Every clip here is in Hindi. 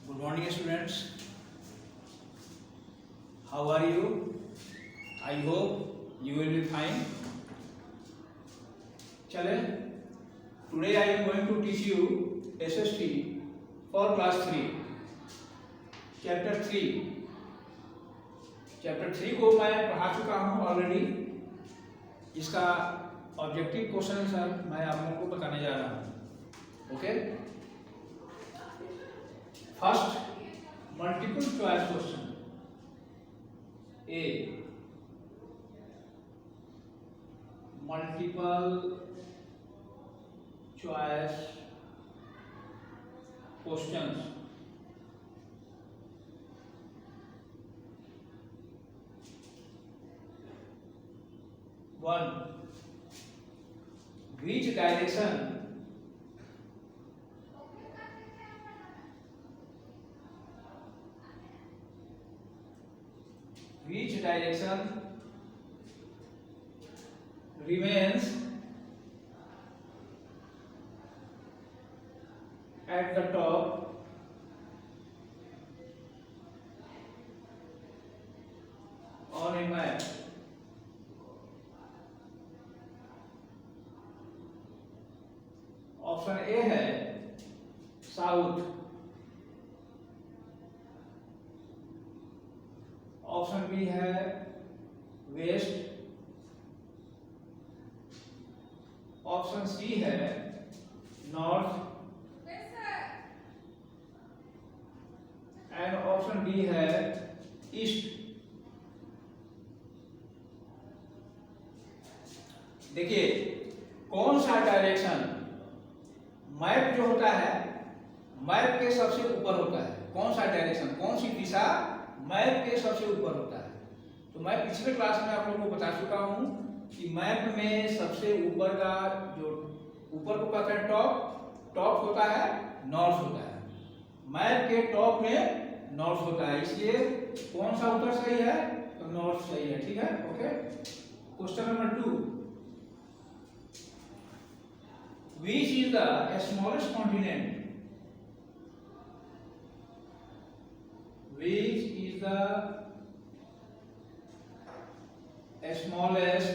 Good morning, students. How are you? I hope you will be fine. चले, today I am going to teach you SST for class 3, chapter 3. Chapter 3 को मैं पढ़ा चुका हूँ ऑलरेडी. इसका ऑब्जेक्टिव क्वेश्चन सर मैं आप लोगों को बताने जा रहा हूँ. Okay, first multiple choice question. A multiple choice questions. One, which direction remains at the top on a map? Option A है साउथ, ऑप्शन बी है वेस्ट, ऑप्शन सी है नॉर्थ एंड ऑप्शन डी है ईस्ट. देखिए कौन सा डायरेक्शन मैप जो होता है मैप के सबसे ऊपर होता है. कौन सा डायरेक्शन, कौन सी दिशा मैप के सबसे ऊपर होता है. तो मैं पिछले क्लास में आप लोगों को बता चुका हूं कि मैप में सबसे ऊपर का जो ऊपर को कहते हैं टॉप होता है नॉर्थ होता है. मैप के टॉप में नॉर्थ होता है, इसलिए कौन सा उत्तर सही है तो नॉर्थ सही है. ठीक है, okay. Question number 2, which is the smallest continent? Which is the smallest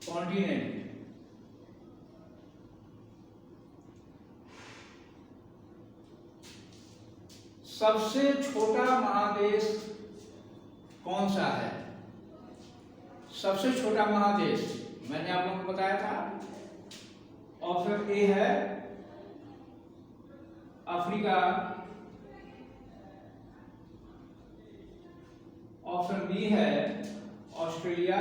continent? सबसे छोटा महादेश कौन सा है? सबसे छोटा महादेश मैंने आप लोगों को बताया था. ऑप्शन ए है अफ्रीका, ऑप्शन बी है ऑस्ट्रेलिया,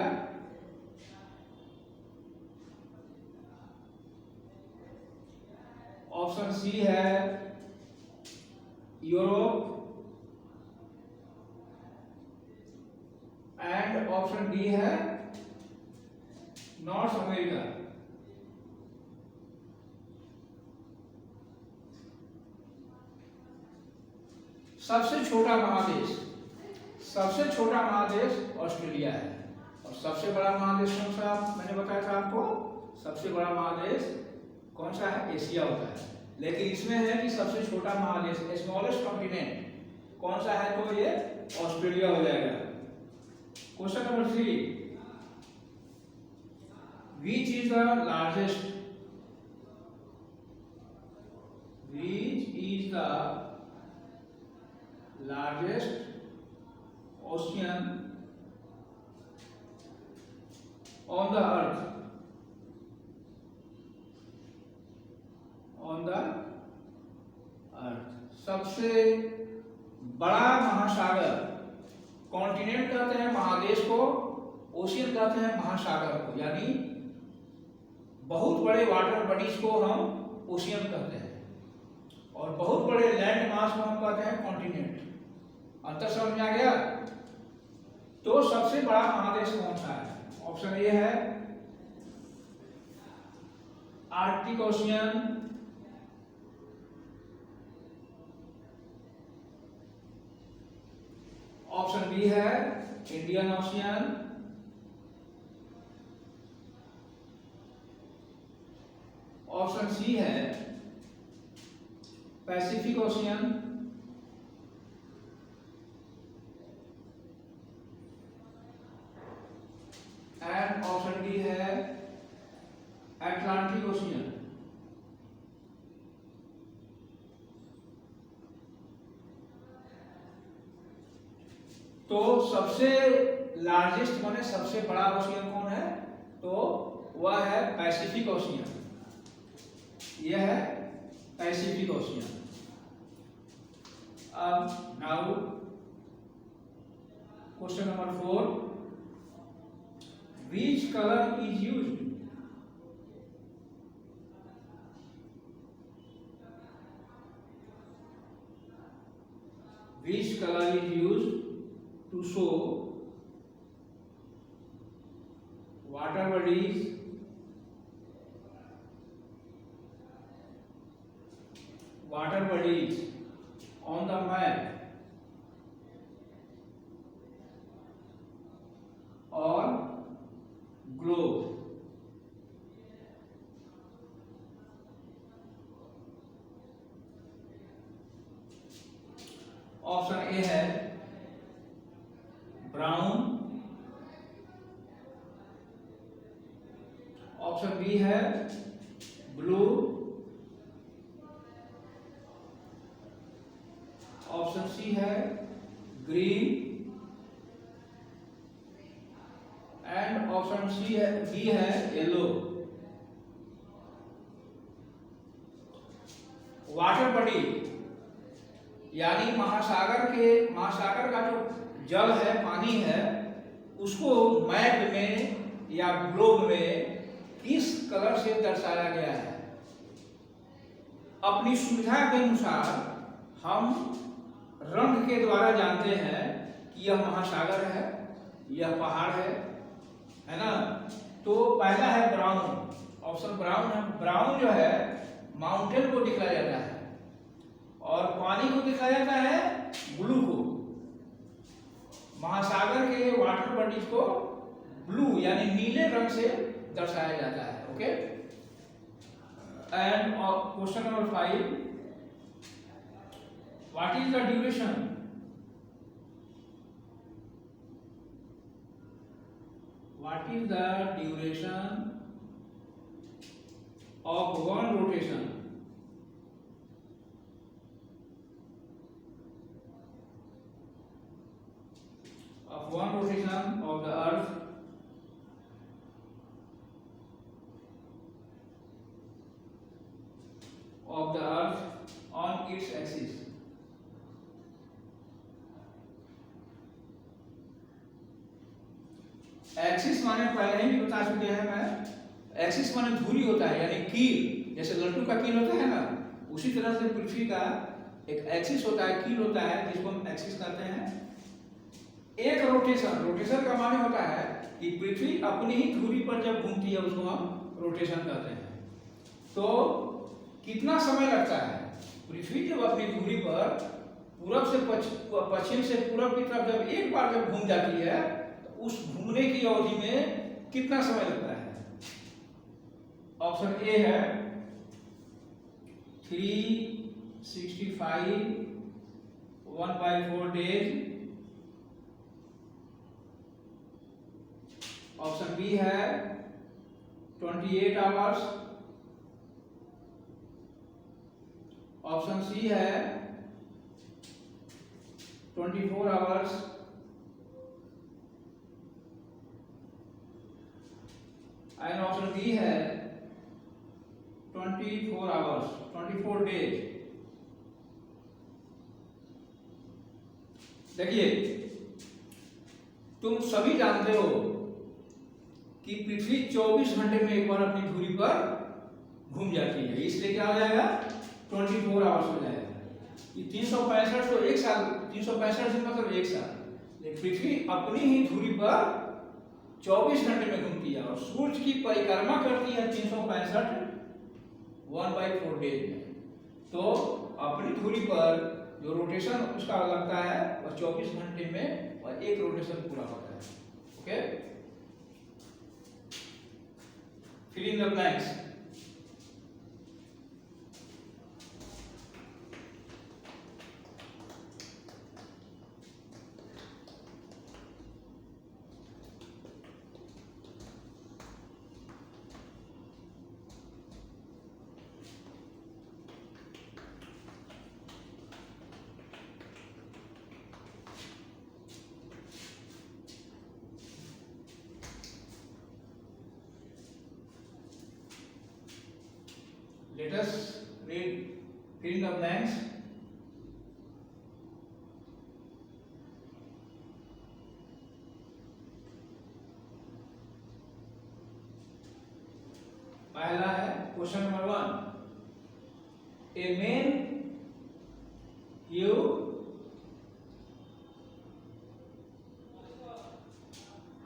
ऑप्शन सी है यूरोप एंड ऑप्शन डी है नॉर्थ अमेरिका. सबसे छोटा महादेश ऑस्ट्रेलिया है. और सबसे बड़ा महादेश कौन सा मैंने बताया था आपको? सबसे बड़ा महादेश कौन सा है? एशिया होता है. लेकिन इसमें है कि सबसे छोटा महादेश स्मॉलेस्ट कॉन्टिनेंट कौन सा है तो ये ऑस्ट्रेलिया हो जाएगा. Question number 3, which is the largest ocean on the earth? सबसे बड़ा महासागर. कॉन्टिनेंट कहते हैं महादेश को, ओशियन कहते हैं महासागर को. यानी बहुत बड़े वाटर बॉडीज को हम ओशियन कहते हैं और बहुत बड़े लैंड मास को हम कहते हैं कॉन्टिनेंट. अंतर समझ में आ गया? तो सबसे बड़ा महादेश कौन सा है? ऑप्शन ए है आर्कटिक ओशियन, ऑप्शन बी है इंडियन ओशियन, ऑप्शन सी है पैसिफिक ओशियन तो सबसे लार्जेस्ट माने सबसे बड़ा ओशियन कौन है? तो वह है पैसिफिक ओशियन। यह है पैसिफिक ओशियन। अब now question number 4, which color is used? Which color is used to show water bodies on the map or globe? Option A है ब्राउन, ऑप्शन बी है ब्लू, ऑप्शन सी है ग्रीन एंड ऑप्शन सी है बी है येलो। वाटर बॉडी यानी महासागर का जो जल है, पानी है, उसको मैप में या ग्लोब में किस कलर से दर्शाया गया है? अपनी सुविधा के अनुसार हम रंग के द्वारा जानते हैं कि यह महासागर है, यह पहाड़ है ना। तो पहला है ब्राउन, ऑप्शन ब्राउन है। ब्राउन जो है माउंटेन को दिखाया जाता है और पानी को दिखाया जाता है ब्लू को। महासागर के वाटर बॉडीज को ब्लू यानी नीले रंग से दर्शाया जाता है। Okay. And question number 5, what is the duration? What is the duration of one rotation of the earth on its axis? Axis माने पहले ही बता चुके हैं मैं। एक्सिस माने धुरी होता है यानी कील, जैसे लट्टू का कील होता है ना, उसी तरह से पृथ्वी का एक एक्सिस होता है, कील होता है, जिसको हम एक्सिस कहते हैं। एक रोटेशन का माने होता है कि पृथ्वी अपनी ही धुरी पर जब घूमती है उसको हम रोटेशन कहते हैं। तो कितना समय लगता है पृथ्वी जब अपनी धुरी पर पूरब से पश्चिम से पूरब की तरफ जब एक बार जब घूम जाती है, उस घूमने की अवधि में कितना समय लगता है? ऑप्शन ए है 365 1/4 डेज, ऑप्शन बी है 28 आवर्स, ऑप्शन सी है 24 आवर्स, एंड ऑप्शन बी है 24 आवर्स 24 डेज। देखिए, तुम सभी जानते हो कि पृथ्वी 24 घंटे में एक बार अपनी धुरी पर घूम जाती है, इसलिए क्या हो जाएगा 24 आवर्स हो जाएगा। ये 365 तो एक साल, 365 दिन मतलब एक साल। लेकिन पृथ्वी अपनी ही धुरी पर 24 घंटे में घूमती है और सूर्य की परिक्रमा करती है 365 1/4 डेज में। तो अपनी धुरी पर जो रोटेशन उसका लगता है वह 24 घंटे में और एक रोटेशन पूरा होता है। Okay, fill in the blanks. Let us read fill in the blanks. पहला है question number 1, a man you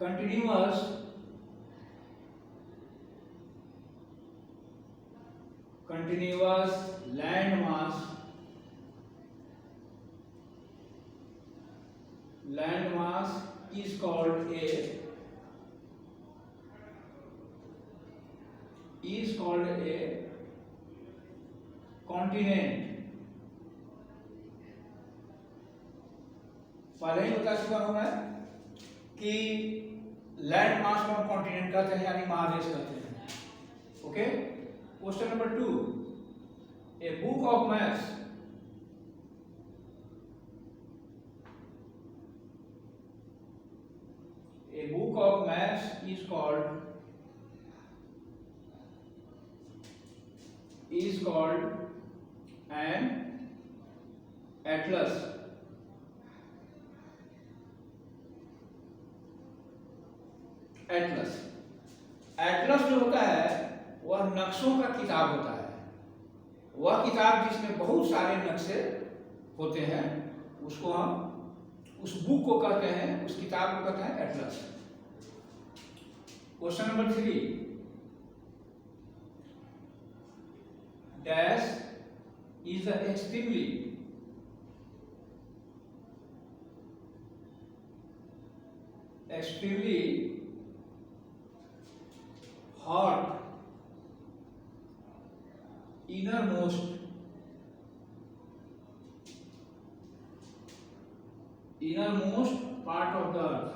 continuous land mass is called a continent। पहले ही बता चुका हूं मैं कि लैंड मास को हम कॉन्टिनेंट कहते हैं यानी महादेश कहते हैं। Okay, question number 2, a book of maths is called an atlas। Atlas जो होता है वह नक्शों का किताब होता है। वह किताब जिसमें बहुत सारे नक्शे होते हैं उसको हम उस बुक को कहते हैं, उस किताब को कहते हैं Atlas. Question number 3, dash is the extremely hot innermost part of the earth।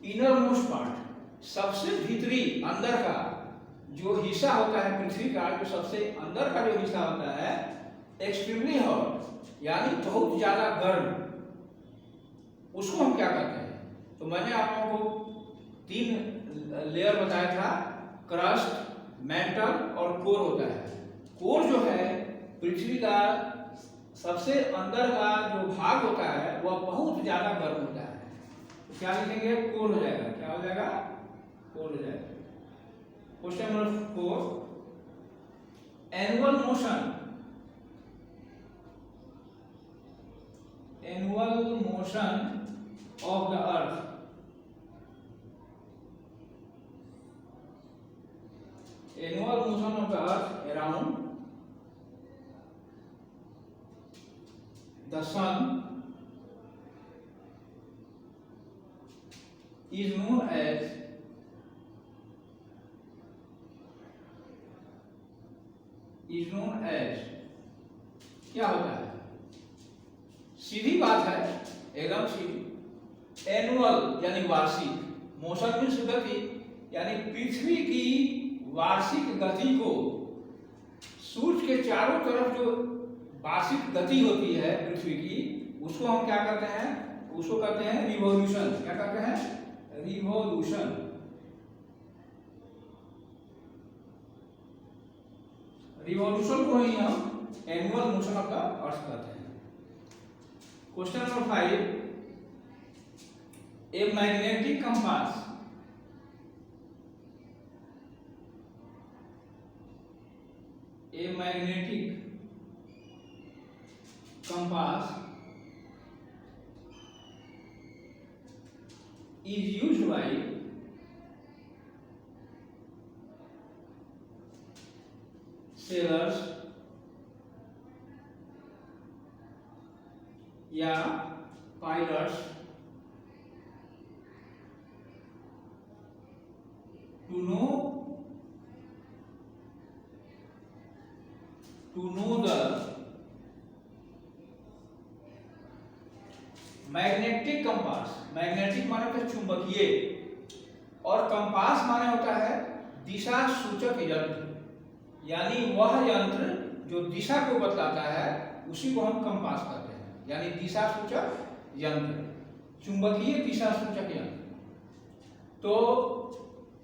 Innermost part सबसे भीतरी अंदर का जो हिस्सा होता है पृथ्वी का, जो सबसे अंदर का जो हिस्सा होता है एक्सट्रीमली हॉट यानी बहुत ज्यादा गर्म, उसको हम क्या कहते हैं? तो मैंने आप लोगों को 3 लेयर बताया था, क्रस्ट, मेंटल और कोर होता है। कोर जो है पृथ्वी का सबसे अंदर का जो भाग होता है वह बहुत ज्यादा गर्म होता है। तो क्या लिखेंगे? कोर हो जाएगा। क्या हो जाएगा? कोर हो जाएगा। Question number 4, annual motion of the earth around the sun is known as क्या होता है? सीधी बात है, एकदम सीधी। एनुअल यानी वार्षिक, मोशन मीन्स गति, यानी पृथ्वी की वार्षिक गति को, सूर्य के चारों तरफ जो वार्षिक गति होती है पृथ्वी की, उसको हम क्या कहते हैं? उसको कहते हैं रिवॉल्यूशन। क्या कहते हैं? रिवॉल्यूशन। रिवॉल्यूशन को ही हम annual motion of the earth कहते हैं। Question number 5, a magnetic compass is used by sailors या pilots to know the magnetic compass. Magnetic माने होता है चुंबकीय, और कंपास माने होता है दिशा सूचक यंत्र, यानी वह यंत्र जो दिशा को बतलाता है उसी को हम कंपास कहते हैं, यानी दिशा सूचक यंत्र। चुंबकीय दिशा सूचक यंत्र। तो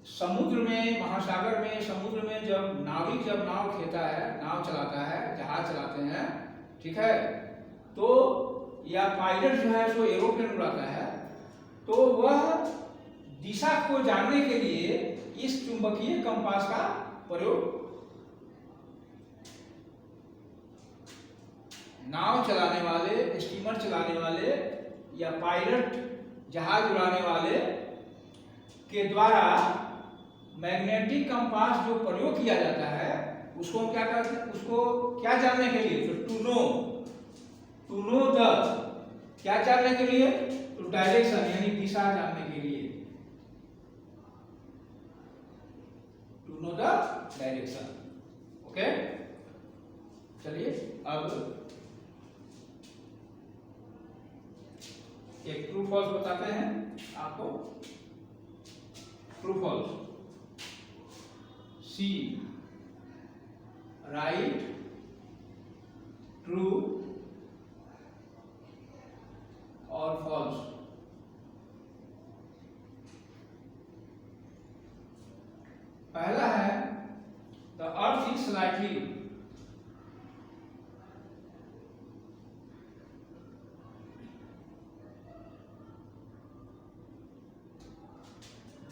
समुद्र में, महासागर में, समुद्र में जब नाविक जब नाव खेता है, नाव चलाता है, जहाज चलाते हैं, ठीक है, तो या पायलट जो है सो एरोप्लेन उड़ाता है, तो वह दिशा को जानने के लिए इस चुंबकीय कंपास का प्रयोग, नाव चलाने वाले, स्टीमर चलाने वाले या पायलट जहाज उड़ाने वाले के द्वारा मैग्नेटिक कंपास जो प्रयोग किया जाता है, उसको हम क्या करते हैं, उसको क्या जानने के लिए, टू नो द, क्या जानने के लिए, तो डायरेक्शन यानी दिशा जानने के लिए, to know the direction. Okay, चलिए अब एक ट्रू फॉल्स बताते हैं आपको। True false, see right, true और फॉल्स। पहला है the earth is slightly,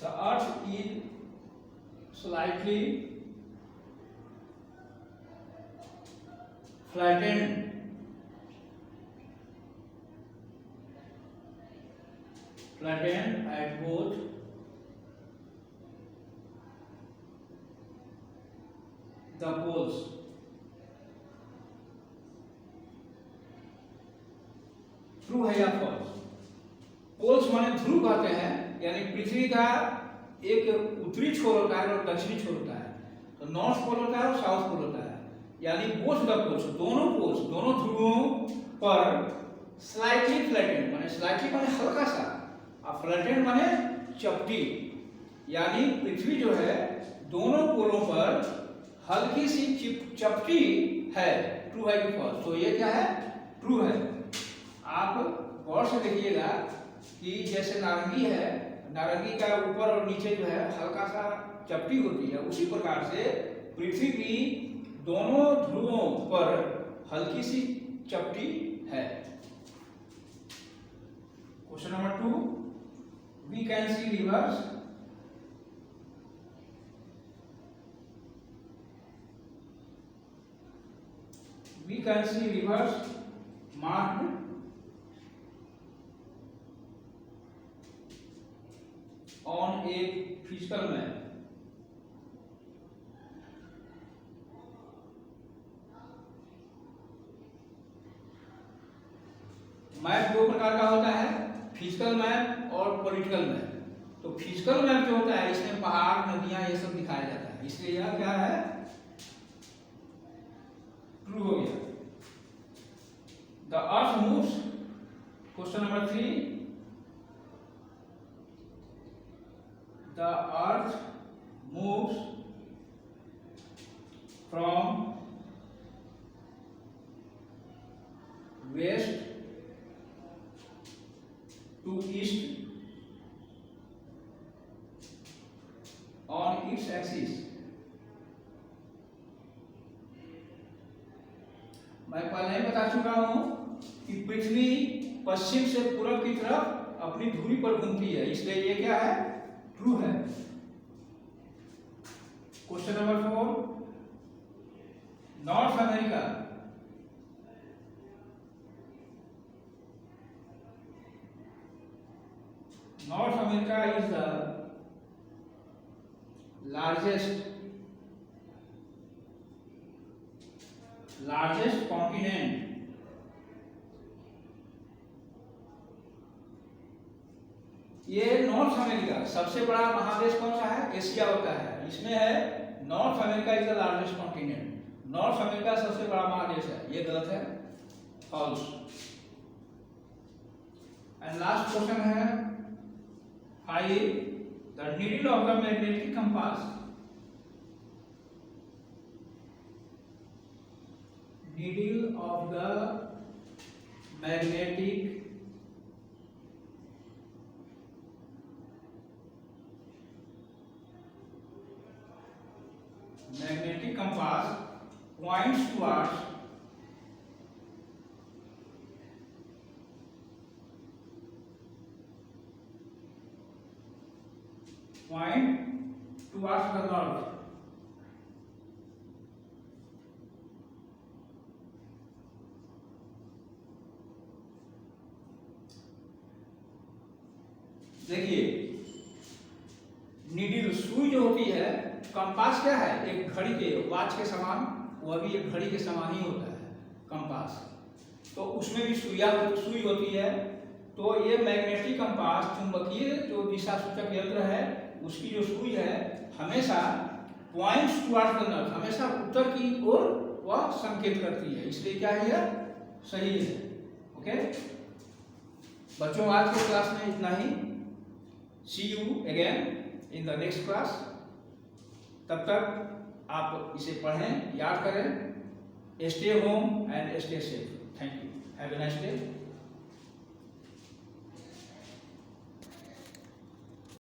the earth is slightly flattened at both the poles। True है या फॉल्स? पोल्स माने ध्रुव कहते हैं, यानी पृथ्वी का एक उत्तरी छोर होता है और दक्षिणी छोर होता है। तो नॉर्थ पोल होता है और साउथ पोल होता है, यानी बोथ द पोल्स, दोनों ध्रुवों पर स्लाइटली फ्लैटेंड, माने स्लाइटली माने हल्का सा, और फ्लैटेंड माने चपटी, यानी पृथ्वी जो है दोनों पोलों पर हल्की सी चपटी है। ट्रू है कि फॉल्स? तो ये क्या है? ट्रू है। आप गौर से देखिएगा कि जैसे नारंगी है, नारंगी का ऊपर और नीचे जो है हल्का सा चपटी होती है, उसी प्रकार से पृथ्वी की दोनों ध्रुवों पर हल्की सी चपटी है। Question number 2, we can see rivers marked on a physical map। Map दो प्रकार का होता है, फिजिकल मैप और पॉलिटिकल मैप। तो फिजिकल मैप जो होता है इसमें पहाड़, नदियां ये सब दिखाया जाता है, इसलिए यह क्या है? ट्रू हो गया। The earth moves, question number 3, the earth moves from west to east on its axis। मैं पहले ही बता चुका हूं कि पृथ्वी पश्चिम से पूर्व की तरफ अपनी धुरी पर घूमती है, इसलिए ये क्या है? ट्रू है। Question number 4, north America is the largest continent. ये नॉर्थ अमेरिका सबसे बड़ा महादेश कौन सा है? एशिया होता है, इसमें है north America is the largest continent. North America सबसे बड़ा महादेश है, ये गलत है, फॉल्स। एंड लास्ट क्वेश्चन है 5, the needle of the magnetic compass. Needle of the magnetic magnetic compass points towards the north. देखिए नीडल सुई जो होती है, कंपास क्या है, एक घड़ी के वॉच के समान, वह भी एक घड़ी के समान ही होता है कंपास। तो उसमें भी सुई होती है। तो ये मैग्नेटिक कंपास, चुंबकीय जो दिशा सूचक यंत्र है, उसकी जो सुई है हमेशा पॉइंट्स टुवर्ड्स द नॉर्थ, हमेशा उत्तर की ओर वह संकेत करती है, इसलिए क्या है यह सही है। ओके बच्चों, आज के क्लास में इतना ही। See you again in the next class। तब तक आप इसे पढ़ें, याद करें। Stay home and stay safe। Thank you। Have a nice day।